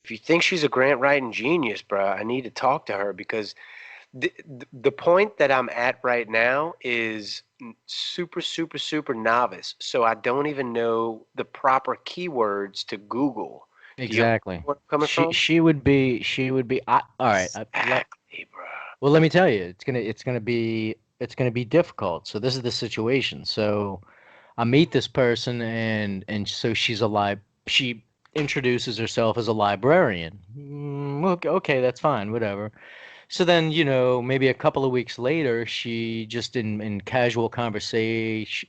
if you think she's a grant writing genius, bro, I need to talk to her because the point that I'm at right now is super, super, super novice. So I don't even know the proper keywords to Google. Do you understand Exactly. where I'm coming from? She would be all right. Exactly, bro. Well, let me tell you, it's gonna be difficult. So this is the situation. So I meet this person and so she introduces herself as a librarian. Okay, that's fine, whatever. So then, maybe a couple of weeks later, she just in casual conversation,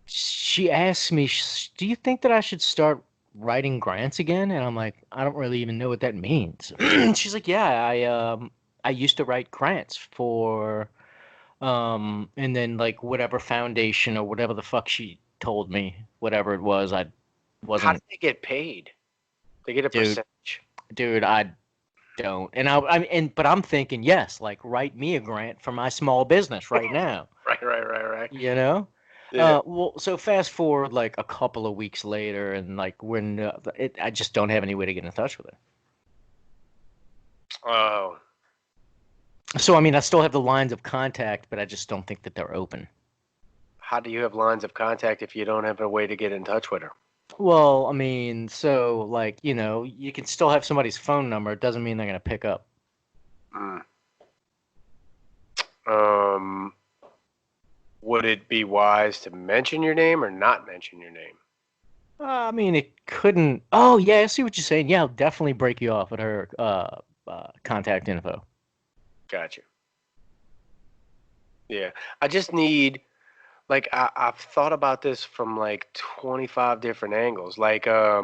she asks me, "Do you think that I should start writing grants again?" And I'm like, "I don't really even know what that means." She's like, "Yeah, I used to write grants for and then like whatever foundation or whatever the fuck she told me, whatever it was, I How do wasn't, they get paid? They get a dude, percentage. I don't." And but I'm thinking, yes, like write me a grant for my small business right now, Right, right, right, right. you know? Yeah. Well, so fast forward like a couple of weeks later, and like I just don't have any way to get in touch with her. Oh, So I mean, I still have the lines of contact, but I just don't think that they're open. how do you have lines of contact if you don't have a way to get in touch with her? Well, I mean, so like, you can still have somebody's phone number. It doesn't mean they're gonna pick up. Mm. Um, would it be wise to mention your name or not mention your name? I mean, it couldn't. Oh, yeah, I see what you're saying. Yeah, I'll definitely break you off at her contact info. Gotcha. Yeah. I just need like I've thought about this from like 25 different angles. Like uh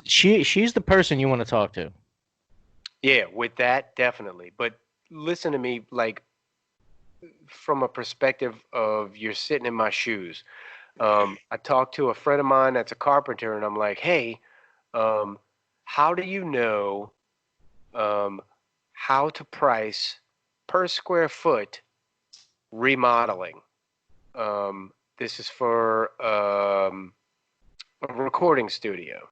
She's the person you want to talk to. yeah, with that definitely. But listen to me like from a perspective of you're sitting in my shoes. I talked to a friend of mine that's a carpenter and I'm like, "Hey, um how do you know um how to price per square foot remodeling?" This is for a recording studio,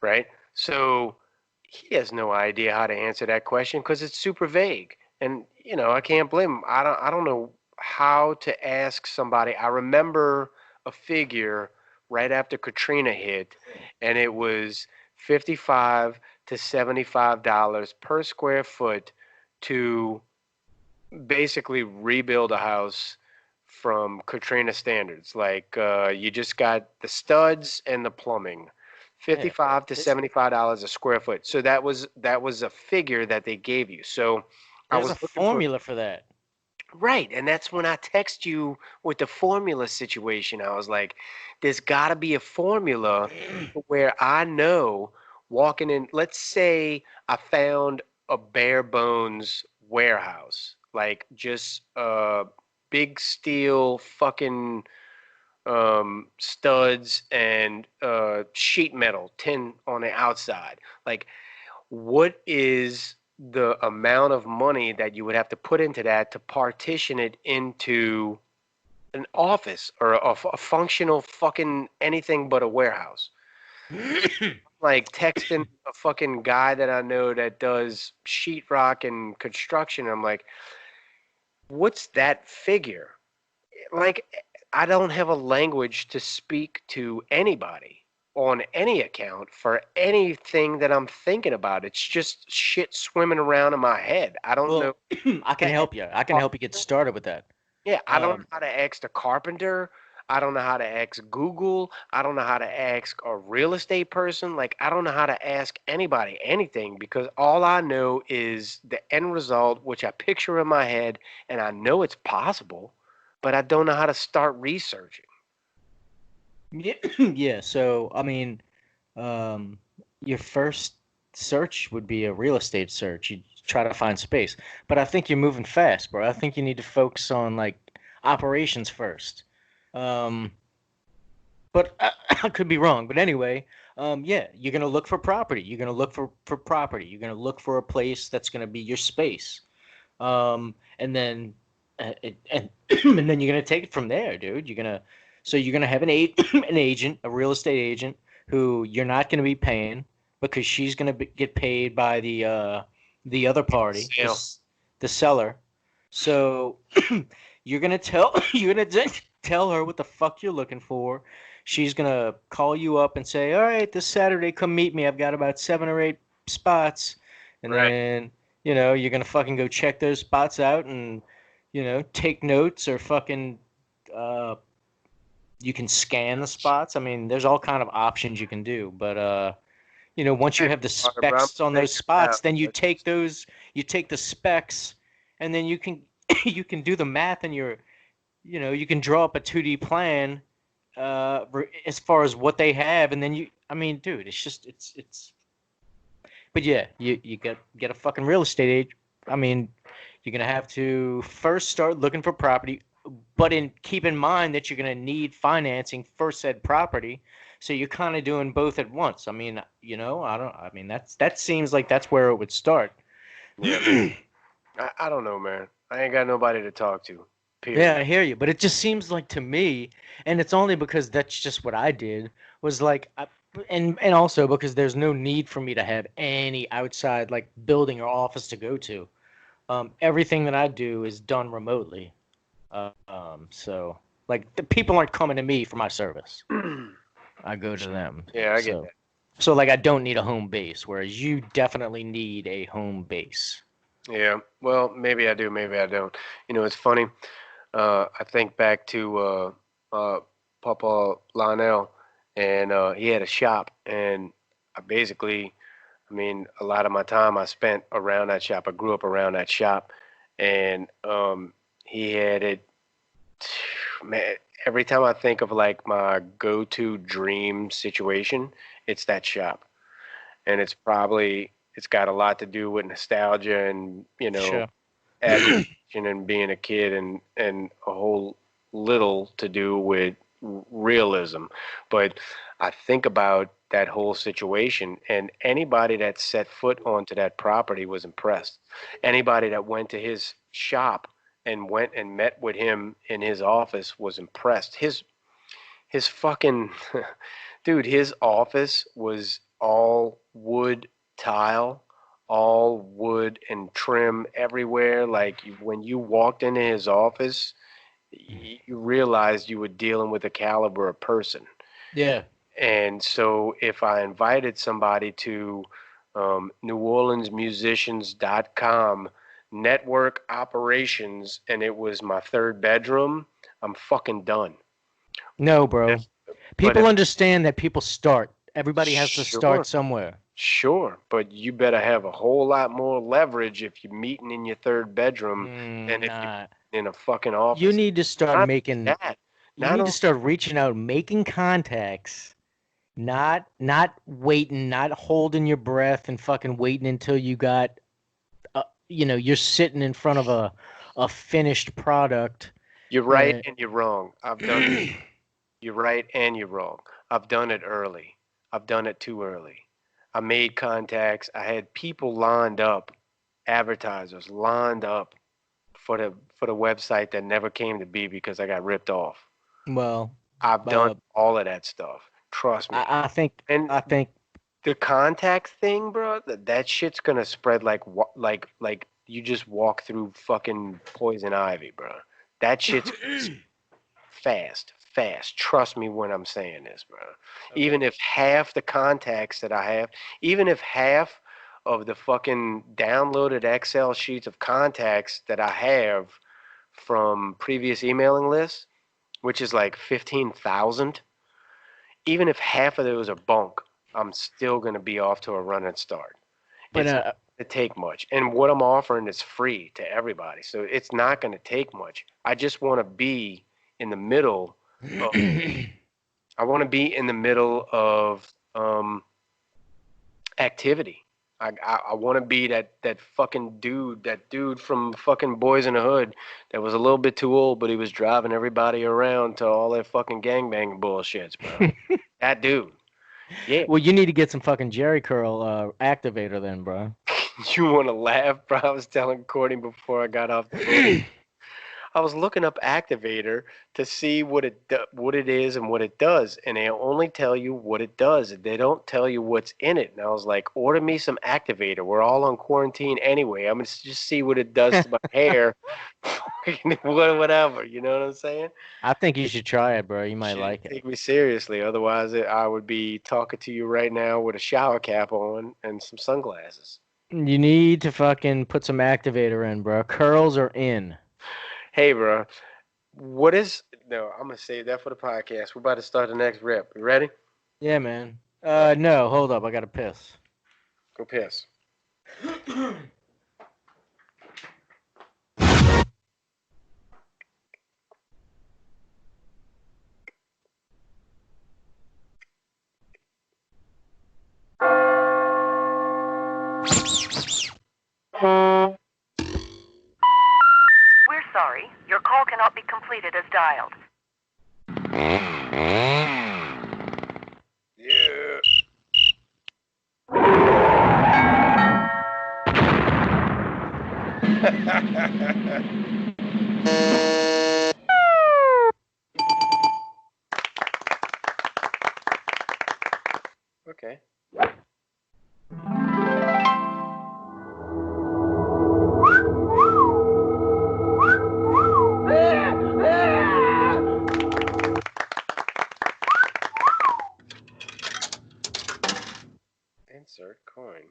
right? So he has no idea how to answer that question because it's super vague. And I can't blame him. I don't know how to ask somebody. I remember a figure right after Katrina hit, and it was 55 to $75 per square foot to basically rebuild a house from Katrina standards. Like you just got the studs and the plumbing. Yeah, 55 to this $75 a square foot. So that was a figure that they gave you. So I there's was a looking for formula for that. right, and that's when I text you with the formula situation. I was like, there's got to be a formula where I know walking in, let's say I found a bare bones warehouse, like just big steel fucking studs and sheet metal tin on the outside. Like, what is the amount of money that you would have to put into that to partition it into an office or a functional fucking anything but a warehouse? Like texting a fucking guy that I know that does sheetrock and construction. I'm like, what's that figure? Like, I don't have a language to speak to anybody on any account for anything that I'm thinking about. It's just shit swimming around in my head. I don't know. Well, I can help you. I can help you get Carpenter? started with that. Yeah, I don't know Um, how to ask the carpenter. I don't know how to ask Google. I don't know how to ask a real estate person. Like, I don't know how to ask anybody anything because all I know is the end result, which I picture in my head, and I know it's possible, but I don't know how to start researching. yeah, yeah. So I mean, um, your first search would be a real estate search. You try to find space, but I think you're moving fast, bro. I think you need to focus on like operations first. Um, but I could be wrong. But anyway, yeah, you're gonna look for property. You're gonna look for property. You're gonna look for a place that's gonna be your space. And then and then you're gonna take it from there, dude. You're gonna So you're gonna have an agent, a real estate agent, who you're not gonna be paying because she's gonna get paid by the other party, Sale. the seller. So you're gonna tell tell her what the fuck you're looking for. She's gonna call you up and say, "All right, this Saturday, come meet me. I've got about 7 or 8 spots," and Right. then you're gonna fucking go check those spots out and take notes or fucking uh, you can scan the spots. I mean, there's all kind of options you can do, but once you Right, have the Barbara, I'm specs on gonna those take it down. spots, then you take the specs, and then you can you can do the math, and you can draw up a 2D plan as far as what they have, and then I mean, dude, it's just it's. But yeah, you get a fucking real estate agent. I mean, you're gonna have to first start looking for property, but keep in mind that you're gonna need financing for said property. So you're kind of doing both at once. I mean, I don't. I mean, that seems like that's where it would start. Yeah. I don't know, man. I ain't got nobody to talk to. Yeah, Period. I hear you, but it just seems like to me, and it's only because that's just what I did, was like, and also because there's no need for me to have any outside like building or office to go to. Everything that I do is done remotely. So like the people aren't coming to me for my service. I go to them. Yeah, I get So that. so like I don't need a home base, whereas you definitely need a home base. Yeah. Well, maybe I do, maybe I don't. It's funny. I think back to Papa Lionel, and he had a shop, and I basically, I mean, a lot of my time I spent around that shop. I grew up around that shop, and he had it. Man, every time I think of like my go-to dream situation, it's that shop, and it's got a lot to do with nostalgia and Sure. admiration and being a kid, and a whole little to do with realism. But I think about that whole situation, and anybody that set foot onto that property was impressed. Anybody that went to his shop and went and met with him in his office was impressed. His fucking dude, his office was all wood tile, all wood and trim everywhere. Like when you walked into his office, you realized you were dealing with a caliber of person. Yeah. And so if I invited somebody to NewOrleansMusicians.com network operations and it was my third bedroom, I'm fucking done. No, If, bro. but People if understand that people start. Everybody has to sure, start somewhere. sure, but you better have a whole lot more leverage if you're meeting in your third bedroom than if you're Nah. in a fucking You office. need to start Not making that. you Not need to only start reaching out, making contacts, not waiting, not holding your breath and fucking waiting until you got you're sitting in front of a finished product. you're right Uh, and you're wrong. I've done it. You're right and you're wrong. I've done it early. I've done it too early. I made contacts. I had people lined up, advertisers lined up for the website that never came to be because I got ripped off. well, I've done uh, all of that stuff. Trust me. I think And I think the contacts thing, bro, that shit's gonna spread like you just walk through fucking poison ivy, bro. That shit's fast, fast. Trust me when I'm saying this, bro. okay. Even if half the contacts that I have, even if half of the fucking downloaded Excel sheets of contacts that I have from previous emailing lists, which is like 15,000, even if half of those are bunk, I'm still going to be off to a running start. But It's not going to take much. And what I'm offering is free to everybody. So it's not going to take much. I just want to be in the middle of, I want to be in the middle of activity. I want to be that fucking dude, that dude from fucking Boys in the Hood that was a little bit too old, but he was driving everybody around to all that fucking gangbang bullshits, bro. That dude. Yeah. well, you need to get some fucking Jerry curl activator then, bro. You want to laugh, bro? I was telling Courtney before I got off the phone. I was looking up activator to see what it is and what it does, and they only tell you what it does. They don't tell you what's in it. And I was like, order me some activator. We're all on quarantine anyway. I'm gonna just see what it does to my hair, whatever. You know what I'm saying? I think you should try it, bro. You You might shouldn't like it. take me seriously, otherwise I would be talking to you right now with a shower cap on and some sunglasses. You need to fucking put some activator in, bro. Curls are in. Hey, bro, what is? No, I'm gonna save that for the podcast. We're about to start the next rep. You ready? Yeah, man. All right, No, hold up. I gotta piss. go piss. We're sorry. Your call cannot be completed as dialed. Yeah. Okay. Insert coin.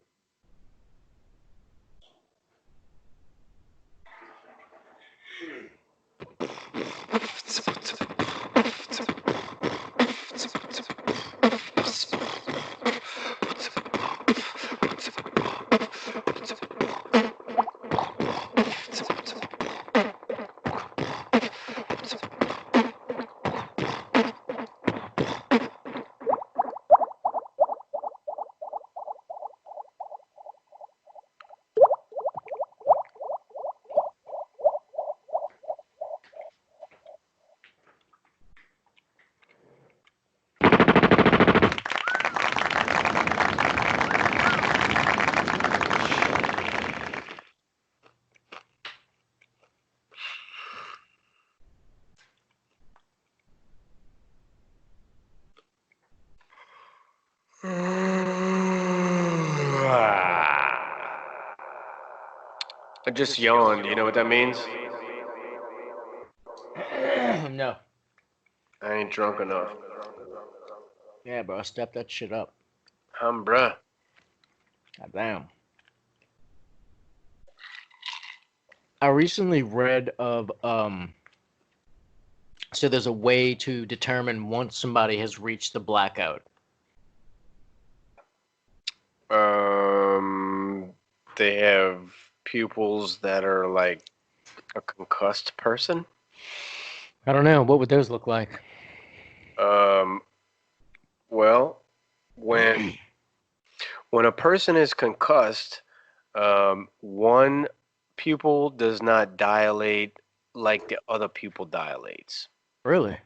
I just yawned. You know what that means? No. I ain't drunk enough. Yeah, bro. Step that shit up. Bruh. God damn. I recently read of so there's a way to determine once somebody has reached the blackout. Um, they have pupils that are like a concussed person. I don't know. What would those look like? Um, well, when when a person is concussed, one pupil does not dilate like the other pupil dilates. Really?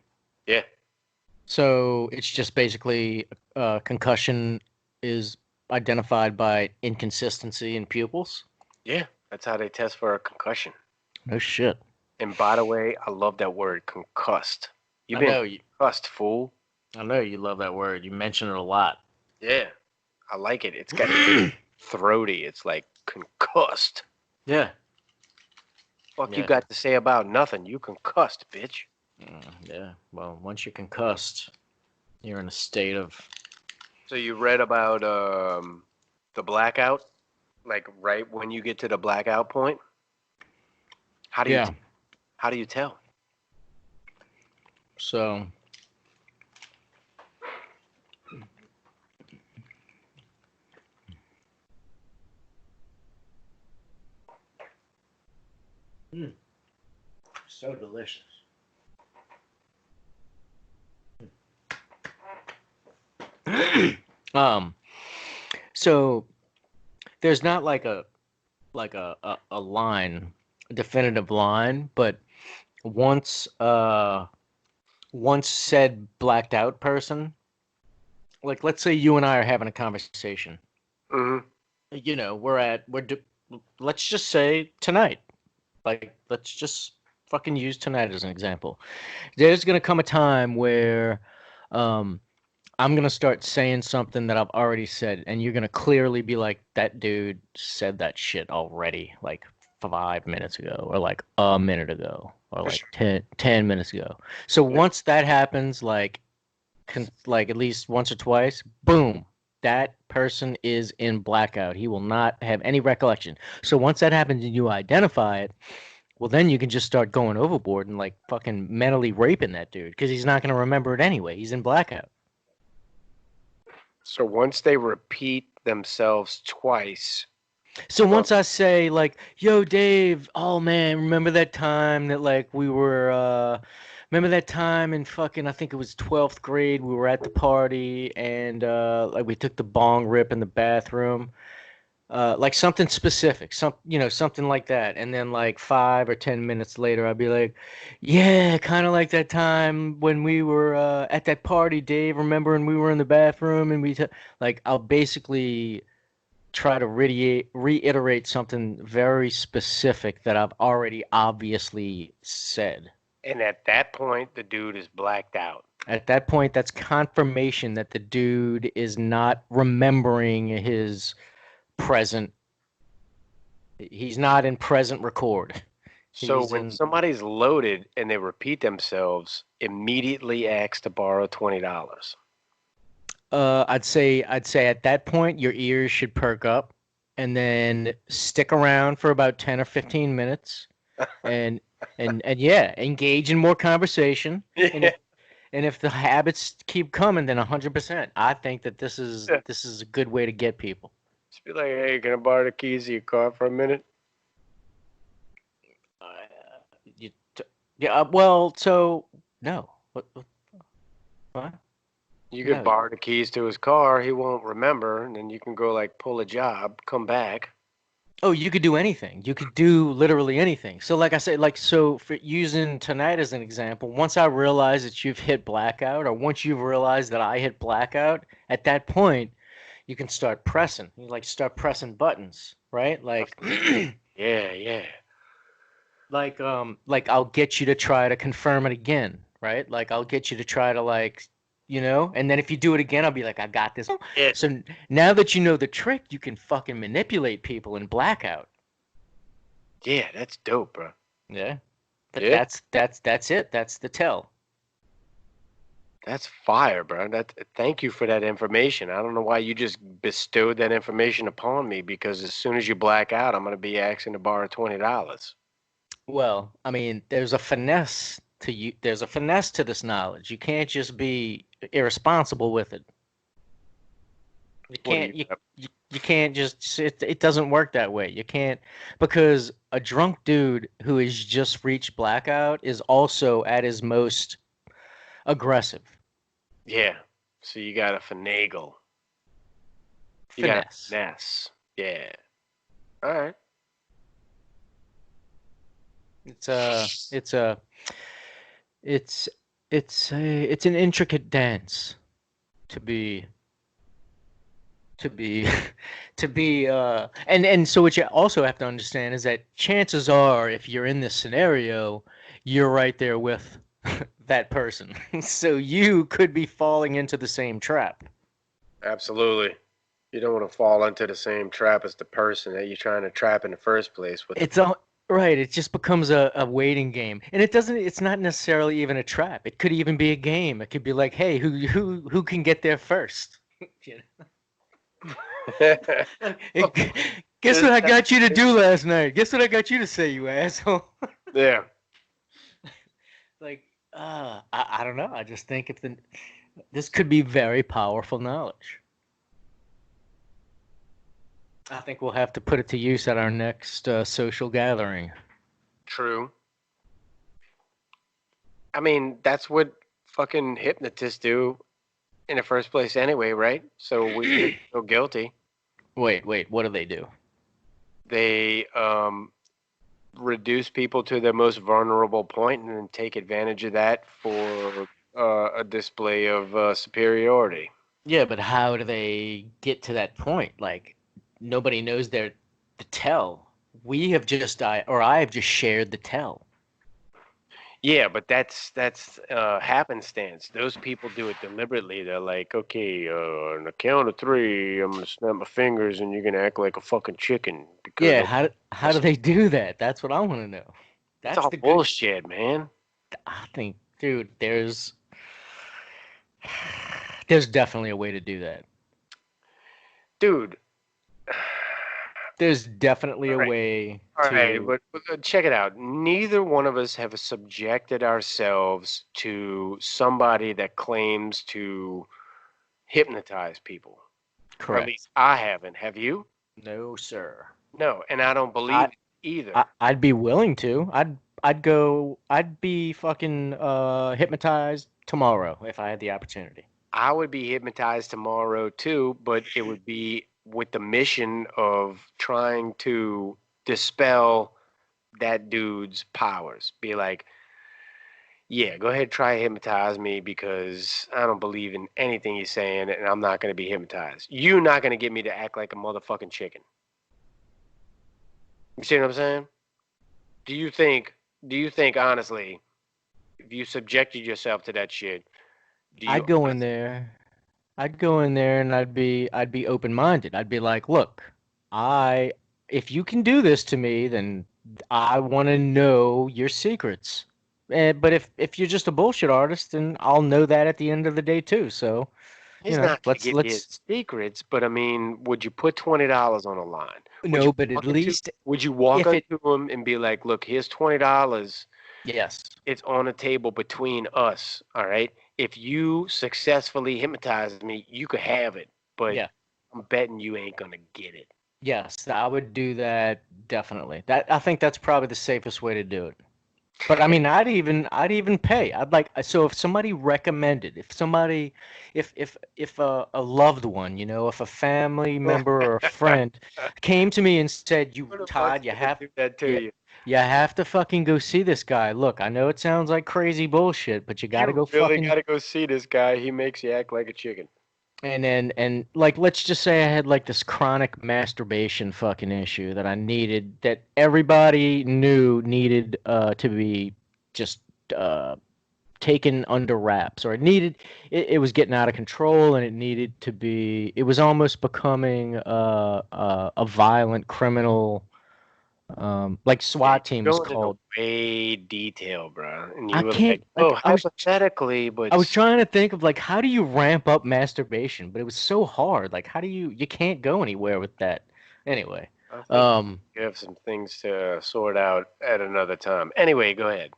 Yeah, So it's just basically concussion is identified by inconsistency in pupils? yeah, that's how they test for a concussion. No shit. And by the way, I love that word, concussed. You've I been know you. concussed, fool. I know you love that word. You mention it a lot. Yeah, I like it. It's got throaty. It's like concussed. Yeah. Fuck you Yeah. got to say about nothing. You concussed, bitch. Yeah. Well, once you're concussed, you're in a state of. So you read about the blackout, like right when you get to the blackout point. How do you Yeah. how do you tell? So. Mm, so delicious. um. So there's not like a line, a definitive line, but once once said blacked out person, like let's say you and I are having a conversation. Mm-hmm. We're let's just say tonight. Like let's just fucking use tonight as an example. There's gonna come a time where um, I'm gonna start saying something that I've already said, and you're gonna clearly be like, "That dude said that shit already, like 5 minutes ago, or like a minute ago, or For like sure. 10 minutes ago." So Yeah. once that happens, like at least once or twice, boom, that person is in blackout. He will not have any recollection. So once that happens and you identify it, well, then you can just start going overboard and like fucking mentally raping that dude because he's not gonna remember it anyway. He's in blackout. So once they repeat themselves twice, So uh, once I say like, "Yo, Dave, oh man, remember that time that like we were remember that time in fucking I think it was 12th grade we were at the party and like we took the bong rip in the bathroom." Like something specific, something like that. And then like 5 or 10 minutes later, I'd be like, "Yeah, kind of like that time when we were at that party, Dave. Remember, and we were in the bathroom, and like I'll basically try to reiterate something very specific that I've already obviously said. and at that point, the dude is blacked out. At that point, that's confirmation that the dude is not remembering his present. He's not in present record. So He's when in. somebody's loaded and they repeat themselves, immediately ask to borrow $20. I'd say at that point your ears should perk up, and then stick around for about 10 or 15 minutes, and and yeah, engage in more conversation. And Yeah. if the habits keep coming, then 100%. I think that this is a good way to get people. Just be like, hey, can I borrow the keys to your car for a minute? Uh, you, yeah. Well, so no. What? You could No. borrow the keys to his car. He won't remember, and then you can go like pull a job, come back. Oh, you could do anything. You could do literally anything. So, like I said, like, so for using tonight as an example, once I realize that you've hit blackout, or once you've realized that I hit blackout, at that point, you can start pressing. You like start pressing buttons, right? Like, Yeah, yeah. like I'll get you to try to confirm it again, right? Like I'll get you to try to and then if you do it again, I'll be like, I got this. Yeah, So now that you know the trick, you can fucking manipulate people in blackout. yeah, that's dope, bro. Yeah. But Yeah, that's it. That's the tell. that's fire, bro. Thank you for that information. I don't know why you just bestowed that information upon me because as soon as you black out, I'm gonna be asking to borrow $20. Well, I mean, there's a finesse to you. There's a finesse to this knowledge. You can't just be irresponsible with it. You What do can't you? you can't just it doesn't work that way. You can't because a drunk dude who has just reached blackout is also at his most aggressive. Yeah. So you got to finagle. You got to Finesse. finesse. Yeah. All right. It's a it's a it's it's an intricate dance to be to be to be and so what you also have to understand is that chances are if you're in this scenario you're right there with that person so you could be falling into the same trap. Absolutely. You don't want to fall into the same trap as the person that you're trying to trap in the first place with the It's all right, it just becomes a waiting game, and it's not necessarily even a trap. It could even be a game. It could be like, hey, who can get there first. You know? Guess what Just I that. got you to do last night? Guess what I got you to say, you asshole? Yeah. Like, I don't know. I just think this could be very powerful knowledge. I think we'll have to put it to use at our next social gathering. True. I mean, that's what fucking hypnotists do in the first place anyway, right? So we feel guilty. Wait, what do they do? They reduce people to their most vulnerable point and then take advantage of that for a display of superiority. Yeah, but how do they get to that point? Like, nobody knows the tell. We have just, I have just shared the tell. Yeah, but that's happenstance. Those people do it deliberately. They're like, okay, on the count of three, I'm gonna snap my fingers, and you're gonna act like a fucking chicken because Yeah, I'm. how do they do that? That's what I want to know. It's That's all the good. bullshit, man. I think, dude, there's definitely a way to do that. Dude. There's definitely All a right. way All right, to. but check it out. Neither one of us have subjected ourselves to somebody that claims to hypnotize people. Or at least Correct. I haven't. Have you? No, sir. No, and I don't believe I, it either. I'd be willing to. I'd be fucking hypnotized tomorrow if I had the opportunity. I would be hypnotized tomorrow too, but it would be with the mission of trying to dispel that dude's powers. Be like, yeah, go ahead, try hypnotize me because I don't believe in anything you're saying, and I'm not going to be hypnotized. You're not going to get me to act like a motherfucking chicken. You see what I'm saying? Do you think? Do you think honestly, if you subjected yourself to that shit, do you I'd go in honestly? there. I'd go in there and I'd be open-minded. I'd be like, "Look, I if you can do this to me, then I want to know your secrets." But if you're just a bullshit artist, then I'll know that at the end of the day too. So, He's not going to give you his let's secrets, but I mean, would you put $20 on the line? Would you no, but at walk into? least Would you walk if it onto him and be like, "Look, here's $20. yes. It's on a table between us. All right. If you successfully hypnotize me, you could have it, but Yeah. I'm betting you ain't gonna get it." Yes, I would do that definitely. That I think that's probably the safest way to do it. But I mean, I'd even pay. I'd like so if somebody recommended, if somebody, if a loved one, if a family member or a friend came to me and said, "You Who the fuck's Todd, you gonna have do that to you, you? you have to fucking go see this guy. Look, I know it sounds like crazy bullshit, but you got to You go really fucking." gotta go see this guy. He makes you act like a chicken. And like let's just say I had like this chronic masturbation fucking issue that I needed that everybody knew needed to be just uh taken under wraps, or it was getting out of control, and it needed to be, it was almost becoming a violent criminal, like Yeah, SWAT team you're is going into called. way detail, bro. And I you were like, can't "Oh, like hypothetically, I but was trying to think of like how do you ramp up masturbation, but it was so hard. Like how do you can't go anywhere with that. Anyway, I think um you have some things to sort out at another time." Anyway, go ahead.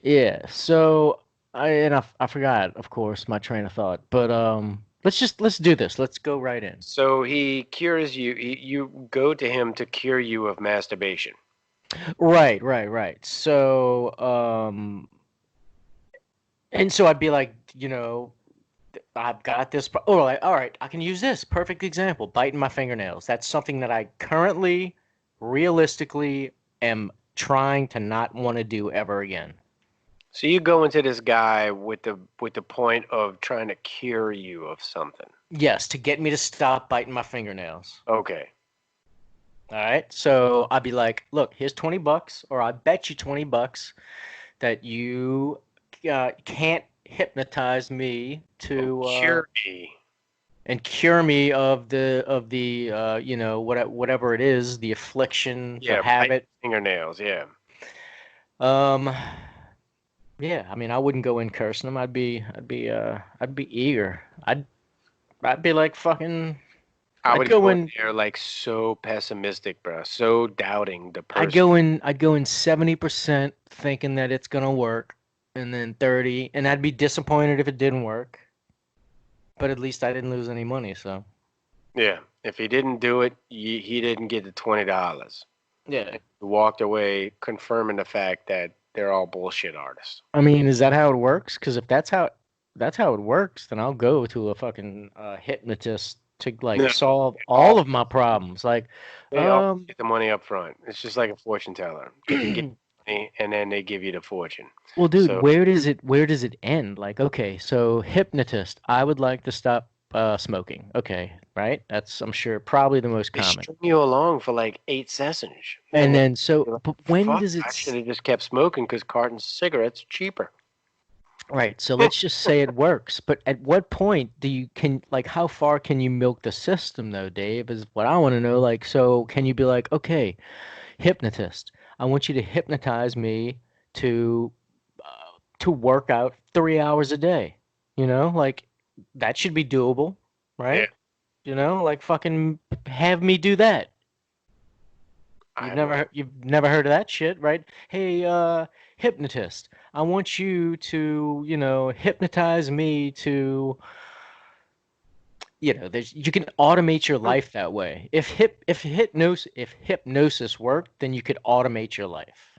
yeah, so I forgot, of course, my train of thought, but let's do this. Let's go right in. So he cures you. You go to him to cure you of masturbation. Right, right, right. So, and so I'd be like, I've got this. All right, I can use this. Perfect example. Biting my fingernails. That's something that I currently, realistically, am trying to not want to do ever again. So you go into this guy with the point of trying to cure you of something. Yes, to get me to stop biting my fingernails. Okay. All right. So I'd be like, look, here's $20, or I bet you $20 that you can't hypnotize me And to cure me. and cure me of the whatever it is, the affliction, the Yeah, bite habit. fingernails. Yeah. Um, yeah, I mean, I wouldn't go in cursing them. I'd be eager. I'd be like fucking. I I'd would go go in in. there like so pessimistic, bro. So doubting the I'd person. go in. I'd go in 70% thinking that it's gonna work, and then 30, and I'd be disappointed if it didn't work. But at least I didn't lose any money, so Yeah. If he didn't do it, he didn't get the $20. yeah. He walked away confirming the fact that they're all bullshit artists. I mean, is that how it works? Because if that's how it works, then I'll go to a fucking hypnotist to like No, solve they all all of my problems. Like, they always um, get the money up front. It's just like a fortune teller. They get money and then they give you the fortune. well, dude, So where does it end? Like, okay, so hypnotist, I would like to stop smoking. Okay, right? That's, I'm sure, probably the most They common. string you along for like 8 sessions. And And then so, you're like, but when fuck, does it? I should have just kept smoking because cartons of cigarettes are cheaper. Right. So let's just say it works. But at what point do you can like how far can you milk the system though, Dave? Is what I want to know. Like, so can you be like, okay, hypnotist, I want you to hypnotize me to work out 3 hours a day. Like that should be doable, Yeah, right? Like fucking have me do that. I You've have no. never heard of that shit, right? Hey, hypnotist, I want you to, hypnotize me to, you can automate your life that way. If hypnosis worked, then you could automate your life.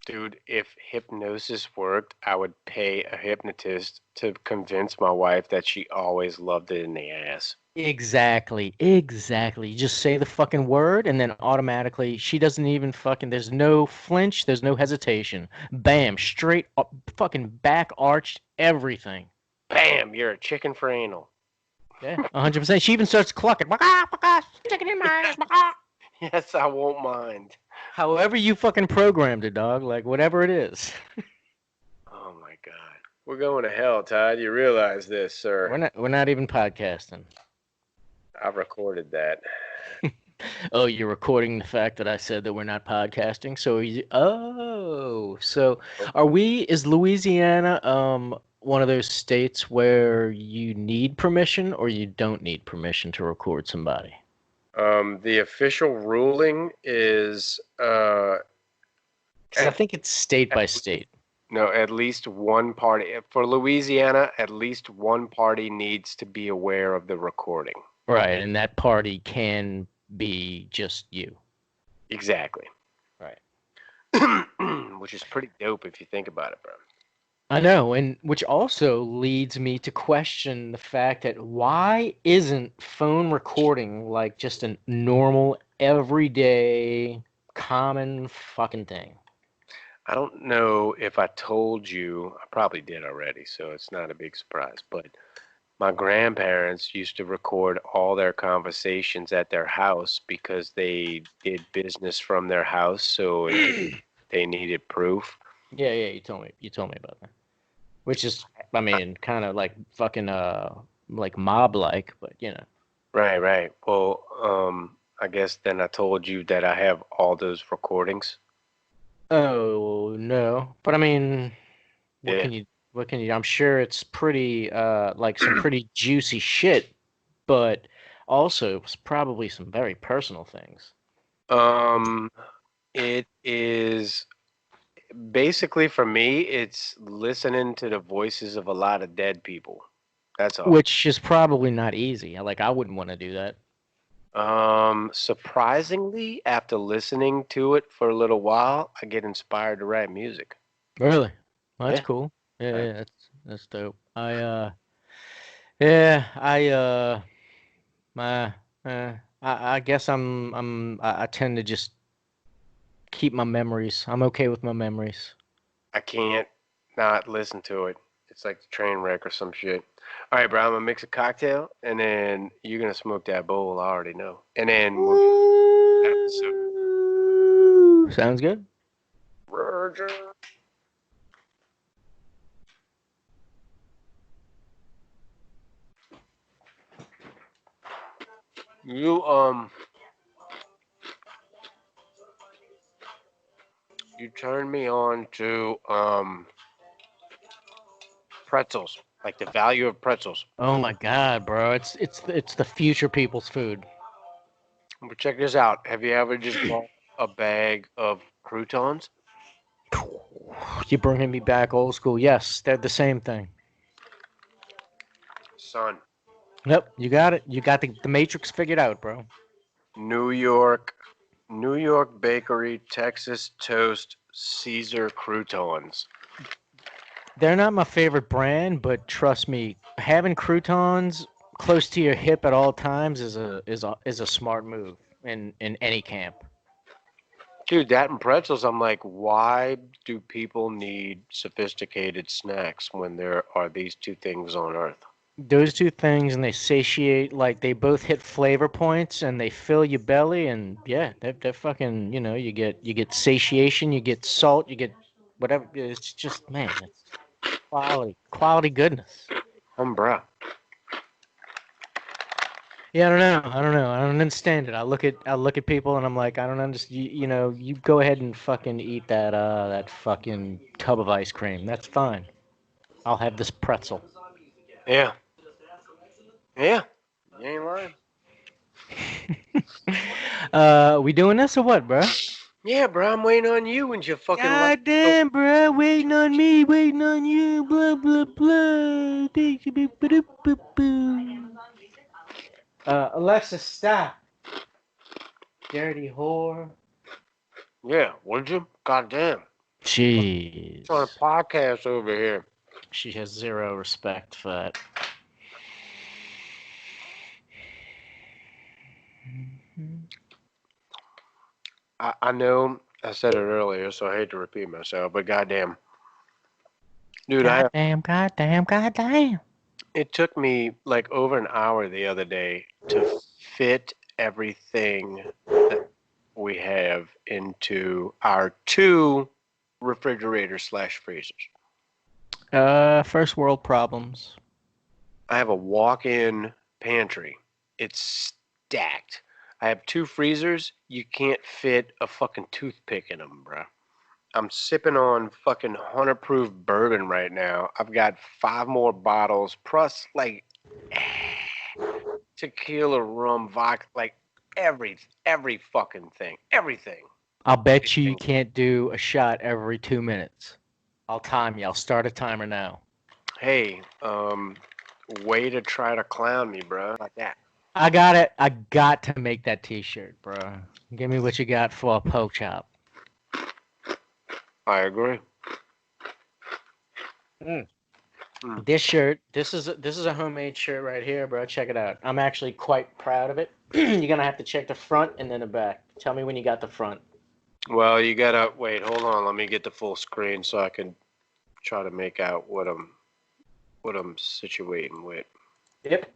Dude, if hypnosis worked, I would pay a hypnotist to convince my wife that she always loved it in the ass. Exactly, exactly. You just say the fucking word, and then automatically she doesn't even fucking. There's no flinch. There's no hesitation. Bam, straight up, fucking back arched everything. Bam, you're a chicken for anal. Yeah, 100%. She even starts clucking. Baka, baka, stick it in my ass. Baka. Yes, I won't mind. However you fucking programmed it, dog. Like whatever it is. Oh my God. We're going to hell, Todd. You realize this, sir. We're not even podcasting. I've recorded that. Oh, you're recording the fact that I said that we're not podcasting. So are we? Is Louisiana one of those states where you need permission or you don't need permission to record somebody? The official ruling is 'Cause I at, think it's state at by state. no, at least one party for Louisiana. At least one party needs to be aware of the recording. Right, and that party can be just you. Exactly. Right. Which is pretty dope if you think about it, bro. I know, and which also leads me to question the fact that why isn't phone recording like just a normal, everyday, common fucking thing? I don't know if I told you, I probably did already, so it's not a big surprise, but my grandparents used to record all their conversations at their house because they did business from their house, so they needed proof. Yeah, yeah, you told me about that. Which is, I mean, kind of like fucking like mob like, but Right, right. Well, I guess then I told you that I have all those recordings. Oh no. But I mean, what Yeah. can you I'm sure it's pretty like some pretty juicy shit, but also it's probably some very personal things. Um, it is basically for me, it's listening to the voices of a lot of dead people. That's all. Which is probably not easy. Like I wouldn't want to do that. Surprisingly, after listening to it for a little while, I get inspired to write music. Really? Well, that's Yeah. cool. Yeah, I, yeah, that's dope. Yeah, my I guess I tend to just keep my memories. I'm okay with my memories. I can't not listen to it. It's like the train wreck or some shit. All right, bro, I'm gonna mix a cocktail, and then you're gonna smoke that bowl. I already know. And then we'll get an episode. Sounds good. Roger. You turned me on to pretzels, like the value of pretzels. Oh my God, bro. It's the future people's food. But check this out. Have you ever just bought a bag of croutons? You're bringing me back old school. Yes, they're the same thing. Son, Yep, you got it. You got the matrix figured out, bro. New York, New York Bakery, Texas Toast, Caesar croutons. They're not my favorite brand, but trust me, having croutons close to your hip at all times is a smart move in any camp. Dude, that and pretzels, I'm like, why do people need sophisticated snacks when there are these two things on earth? Those two things, and they satiate, like they both hit flavor points, and they fill your belly, and yeah, they're fucking. You get satiation, you get salt, you get whatever. It's just, man, it's quality goodness. Bruh. Yeah, I don't know. I don't understand it. I look at people and I'm like, I don't understand. You go ahead and fucking eat that fucking tub of ice cream. That's fine. I'll have this pretzel. Yeah. Yeah. You ain't lying. We doing this or what, bro? Yeah, bro. I'm waiting on you and your fucking life. God damn, bro. Waiting on me, waiting on you. Blah blah blah. Alexa, stop. Dirty whore. Yeah, would you? Goddamn. It's on a Jeez. podcast over here. She has zero respect for that. I know I said it earlier, so I hate to repeat myself, but goddamn. Dude, Goddamn, goddamn, goddamn. it took me like over an hour the other day to fit everything that we have into our two refrigerators slash freezers. First world problems. I have a walk-in pantry. It's stacked. I have two freezers. You can't fit a fucking toothpick in them, bro. I'm sipping on fucking 100 proof bourbon right now. I've got 5 more bottles plus like tequila, rum, vodka, like every fucking thing, everything. I'll bet you can't do a shot every 2 minutes. I'll time you. I'll start a timer now. Hey, way to try to clown me, bro. Like that. I got it. I got to make that T-shirt, bro. Give me what you got for a poke chop. I agree. This shirt, this is a homemade shirt right here, bro. Check it out. I'm actually quite proud of it. You're gonna have to check the front and then the back. Tell me when you got the front. Well, you gotta wait. Hold on. Let me get the full screen so I can try to make out what I'm situating with. Yep.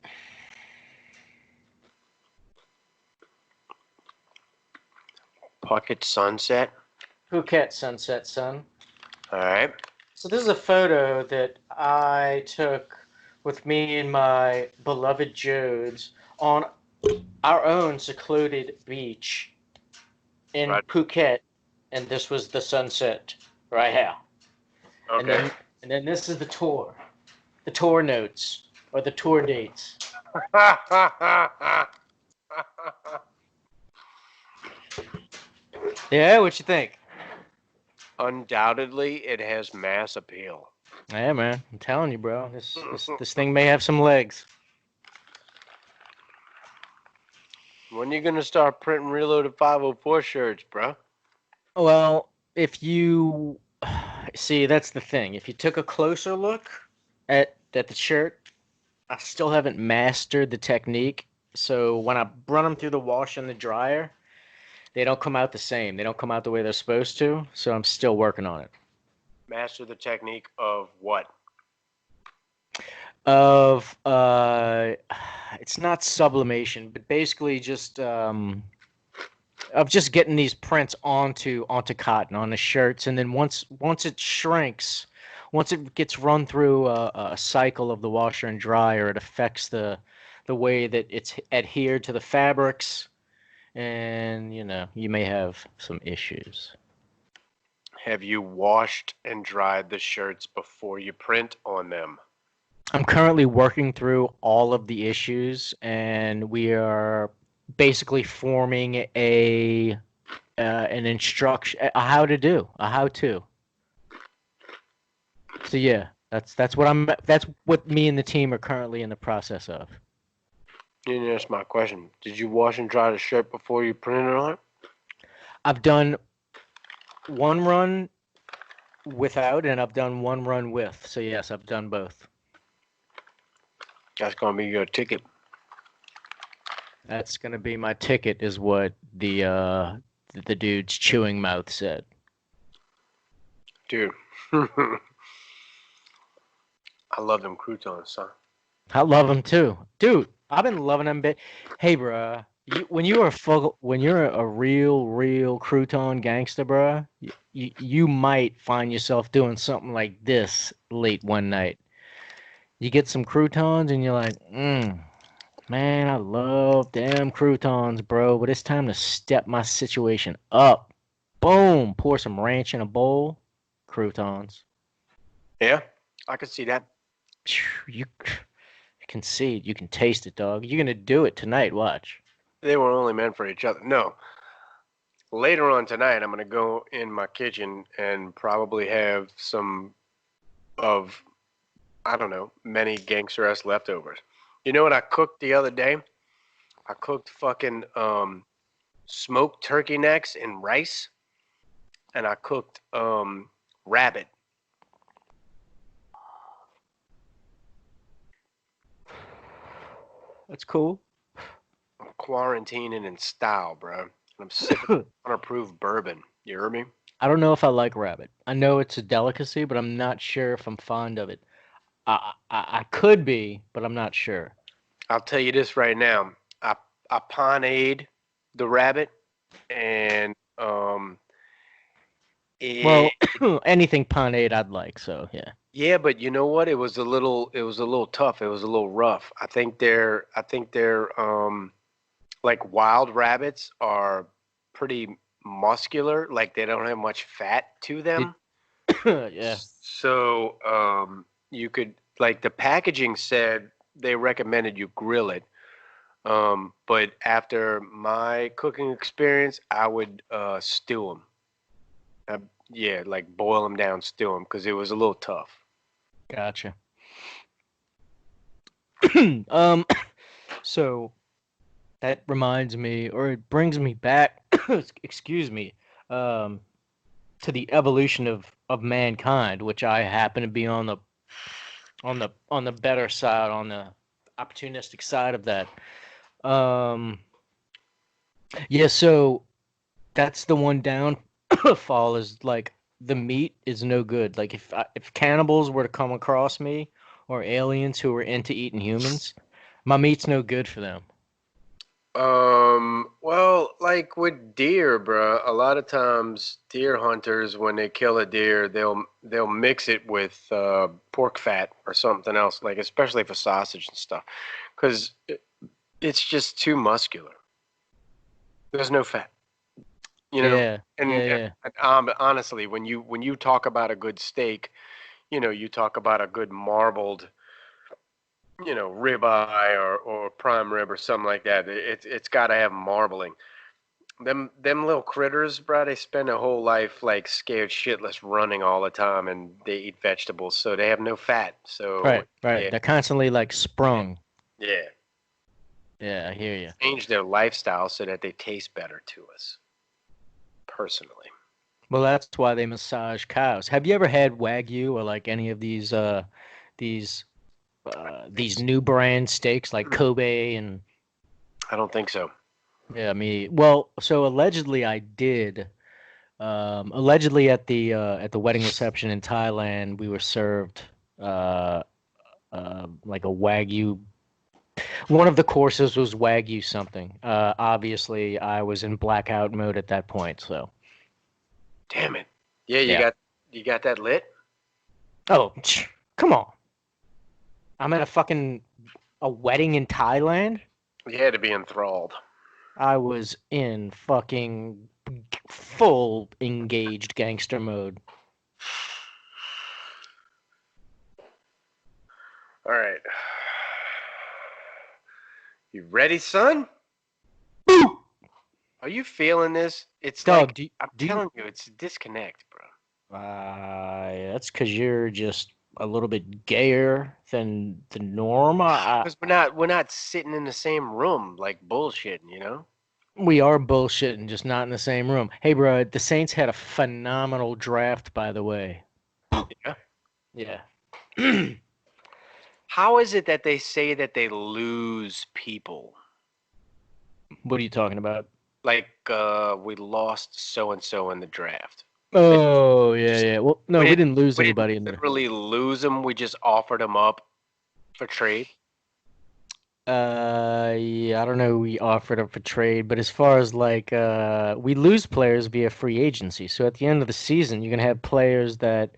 Pocket sunset. Phuket sunset, son. All right. So this is a photo that I took with me and my beloved Jodes on our own secluded beach in Right. Phuket, and this was the sunset right here. And Okay. then this is the tour notes or the tour dates. Yeah, what you think? Undoubtedly, it has mass appeal. Yeah, man, I'm telling you, bro. This thing may have some legs. When you gonna start printing reloaded 504 shirts, bro? Well, if you see, that's the thing. If you took a closer look at the shirt, I still haven't mastered the technique. So when I run them through the wash and the dryer, they don't come out the same. They don't come out the way they're supposed to. So I'm still working on it. Master the technique of what? Of it's not sublimation, but basically just of just getting these prints onto cotton on the shirts, and then once it shrinks, once it gets run through a cycle of the washer and dryer, it affects the way that it's adhered to the fabrics, and you may have some issues. Have you washed and dried the shirts before you print on them? I'm currently working through all of the issues, and we are basically forming an instruction, a how to. So yeah, that's what me and the team are currently in the process of. You didn't answer my question. Did you wash and dry the shirt before you printed on it? I've done one run without, and I've done one run with. So yes, I've done both. That's gonna be your ticket. That's gonna be my ticket, is what the dude's chewing mouth said. Dude. I love them croutons, son. I love them too, dude. I've been loving them. Hey, bruh, when you're a real crouton gangster, bruh, you might find yourself doing something like this late one night. You get some croutons and you're like, man, I love them croutons, bro. But it's time to step my situation up. Boom, pour some ranch in a bowl, croutons. Yeah, I could see that. You can see it, you can taste it, dog. You're gonna do it tonight. Watch. They were only meant for each other. No, later on tonight, I'm gonna go in my kitchen and probably have some of, I don't know, many gangster ass leftovers. You know what I cooked the other day? I cooked fucking smoked turkey necks and rice, and I cooked rabbit. That's cool. I'm quarantining in style, bro. And I'm sipping unapproved bourbon. You heard me? I don't know if I like rabbit. I know it's a delicacy, but I'm not sure if I'm fond of it. I could be, but I'm not sure. I'll tell you this right now. I panade the rabbit, and it, Well, anything paneade I'd like, so yeah. yeah, but you know what? It was a little tough. It was a little rough. I think they're like wild rabbits are pretty muscular. Like they don't have much fat to Did them. yeah. So you could, like, the packaging said they recommended you grill it. But after my cooking experience, I would stew them. Yeah, like boil them down, stew them, because it was a little tough. Gotcha. um, so that reminds me, or it brings me back, excuse me, um, to the evolution of mankind, which I happen to be on the better side, on the opportunistic side of that. Um, yeah, so that's the one downfall is like the meat is no good. Like if cannibals were to come across me or aliens who were into eating humans, my meat's no good for them. Well, like with deer, bruh, a lot of times deer hunters, when they kill a deer, they'll mix it with pork fat or something else, like especially for sausage and stuff, because it's just too muscular. There's no fat, you know. Yeah, And, yeah, and yeah. honestly, when you talk about a good steak, you talk about a good marbled, ribeye or prime rib or something like that. It's got to have marbling. Them little critters, bro, they spend their whole life like scared shitless running all the time, and they eat vegetables, so they have no fat. So Right, right. yeah, They're constantly like yeah, sprung. yeah. Yeah, I hear you. Change their lifestyle so that they taste better to us, personally. Well, that's why they massage cows. Have you ever had Wagyu or like any of these these It's, new brand steaks like Kobe and I don't think so. yeah, well, so allegedly I did. Allegedly at the wedding reception in Thailand, we were served uh, like a Wagyu. One of the courses was Wagyu something. Obviously, I was in blackout mode at that point, so Damn it. Yeah, you yeah. got you got that lit. Oh, come on! I'm at a wedding in Thailand. You had to be enthralled. I was in fucking full engaged gangster mode. All right. You ready, son? Are you feeling this? It's Dog, like, I'm do you telling you, it's a disconnect, bro. That's because you're just a little bit gayer than the norm. Because we're not sitting in the same room like bullshitting. We are bullshitting, just not in the same room. Hey, bro, the Saints had a phenomenal draft, by the way. Yeah. Yeah. How is it that they say that they lose people? What are you talking about? Like, we lost so and so in the draft. They Oh, yeah, just yeah. Well, we no, we didn't didn't lose we didn't anybody in the. literally lose them. We just offered them up for trade. Yeah, I don't know who we offered up for trade, but as far as like we lose players via free agency. So at the end of the season, you're gonna have players that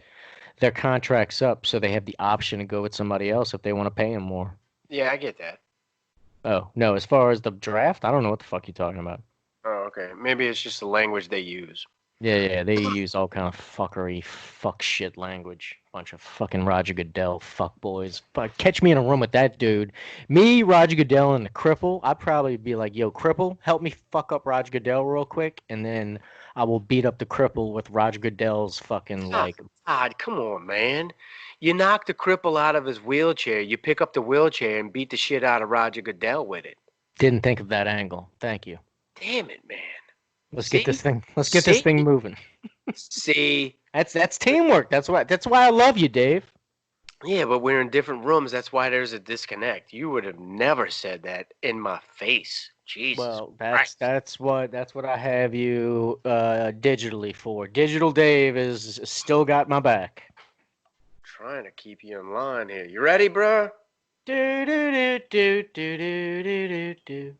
their contract's up, so they have the option to go with somebody else if they want to pay them more. Yeah, I get that. Oh, no, as far as the draft, I don't know what the fuck you're talking about. Oh, okay. Maybe it's just the language they use. Yeah, they use all kind of fuckery, fuck shit language. Bunch of fucking Roger Goodell fuck boys. But catch me in a room with that dude. Me, Roger Goodell, and the cripple. I'd probably be like, yo, cripple, help me fuck up Roger Goodell real quick, and then I will beat up the cripple with Roger Goodell's fucking like. God, come on, man. You knock the cripple out of his wheelchair, you pick up the wheelchair and beat the shit out of Roger Goodell with it. Didn't think of that angle. Thank you. Damn it, man. Let's See? get this thing. Let's get this See? thing moving. See? That's teamwork. That's why I love you, Dave. Yeah, but we're in different rooms. That's why there's a disconnect. You would have never said that in my face. Jesus. Well, Christ. that's what I have you digitally for. Digital Dave is still got my back. Trying to keep you in line here. You ready, bruh? Do do do do do do do do.